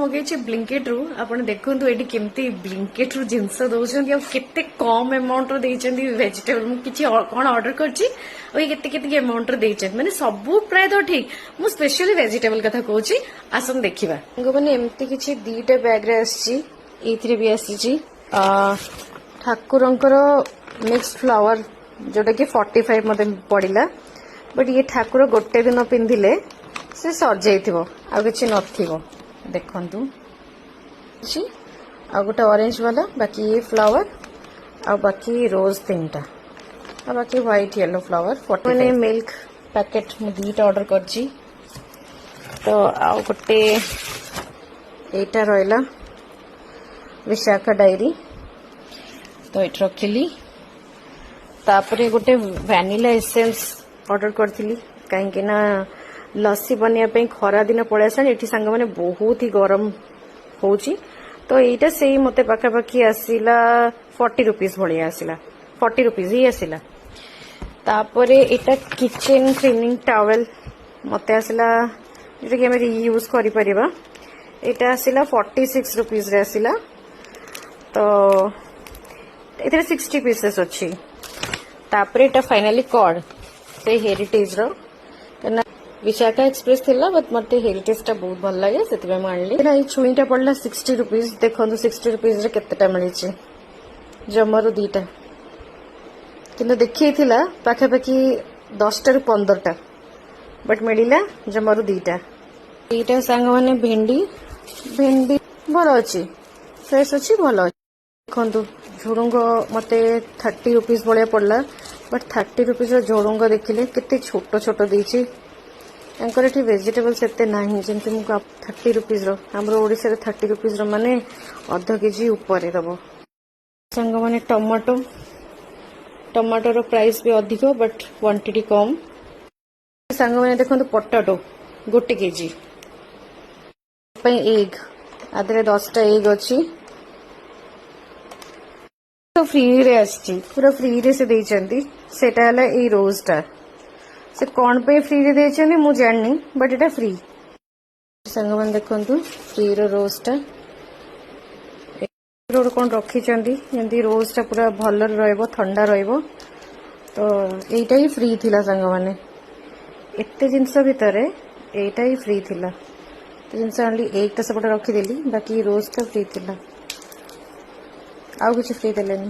मगेची Blinkit रु आपण देखंतु एडी केमती ब्लिंकेट रु जिंस दउछन्ती आ केते कम अमाउंट रो देइछन्ती वेजिटेबल मु किछि कोन ऑर्डर करछि ओ केते केते अमाउंट रो देइछन्ती माने सबु प्राय तो ठीक मु स्पेशली वेजिटेबल कथा कहूछि आसन देखिबा माने एमती किछि दीटा बैग रे आछि एथिरे भी आछि ठाकुरंकर मिक्स फ्लावर जोटा कि 45 मते पड़िला बट ये ठाकुर गोटे दिन पिंधिले से सर जाइथिबो आ किछि नथिबो देखंतु छी आ गोटे ऑरेंज वाला बाकी ये फ्लावर आ बाकी रोज तीनटा आ बाकी white yellow flower 40 milk packet मु दीटा ऑर्डर करछि तो आ गोटे एटा रहला विशाखा डायरी तो एट रखिली तापरे गोटे वैनिला एसेंस ऑर्डर करथिली काहे ना लस्सी बनया पे खरा दिन पड़े आसा एठी संग माने बहुत ही गरम होउची तो एटा सेही मते पाखा पाखी आसीला 40 रुपीस भलिया आसीला 40 रुपीस ही आसीला तापरे एटा किचन क्लीनिंग टॉवेल मते आसीला जेटा कि हम यूज करि परिबा एटा आसीला 46 रुपीस रे आसीला तो एथरे 60 पीसेस अछि तापरे एटा फाइनली कॉर्ड से हेरिटेज रो कना विशाखा एक्सप्रेस थिला बट मते हेरिटेज टा बहुत भल लागे सेति में आनली ना ई छुईटा पड़ला 60 रुपीस देखंतु 60 रुपीस रे केतेटा मिली छि जमरो दीटा किंतु देखि थिला पाखा पाखी 10 टा रु 15 टा बट मिलिला जमरो दीटा दीटा संग माने भेंडी भलो अछि फ्रेश अछि भलो देखंतु झुडुंग मते 30 रुपीस भलिया पड़ला बट 30 रुपीस झुडुंग देखिले केते छोट छोट देछि एंकर एठी वेजिटेबल्स एते नाही जेंति मुका 30 रुपीस रो हमरो ओडिसा रे 30 रुपीस रो माने आधा केजी ऊपर दबो संग माने टमाटो रो प्राइस भी अधिक बट क्वांटिटी कम संग माने देखंतु पोटैटो गोटे केजी पई एग आदरे 10 टा एग अछि तो फ्री रे आछि पूरा फ्री रे से देइचंती सेटा हला ए रोज टा से कौन पे फ्री रे देइचंती मु जाननी बट एटा फ्री संगमन देखंतु फ्री रो रोज टा रोड कोन रखी चंदी जंती रोज टा पूरा भल रहइबो ठंडा रहइबो तो एटा ही फ्री थिला संगमने एते जिंस भितरे एटा ही फ्री थिला तो जिंस ओनली एक टा सबटा रखी देली बाकी रोज टा फ्री थिला आउ किछ फ्री देलेनी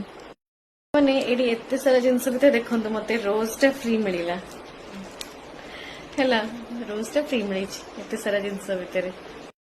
माने एडी एते सारा जिंस भितर देखंतु मते रोज टा फ्री मिलिला हैला रोज टा फ्री मिली एते सारा जिंस भितर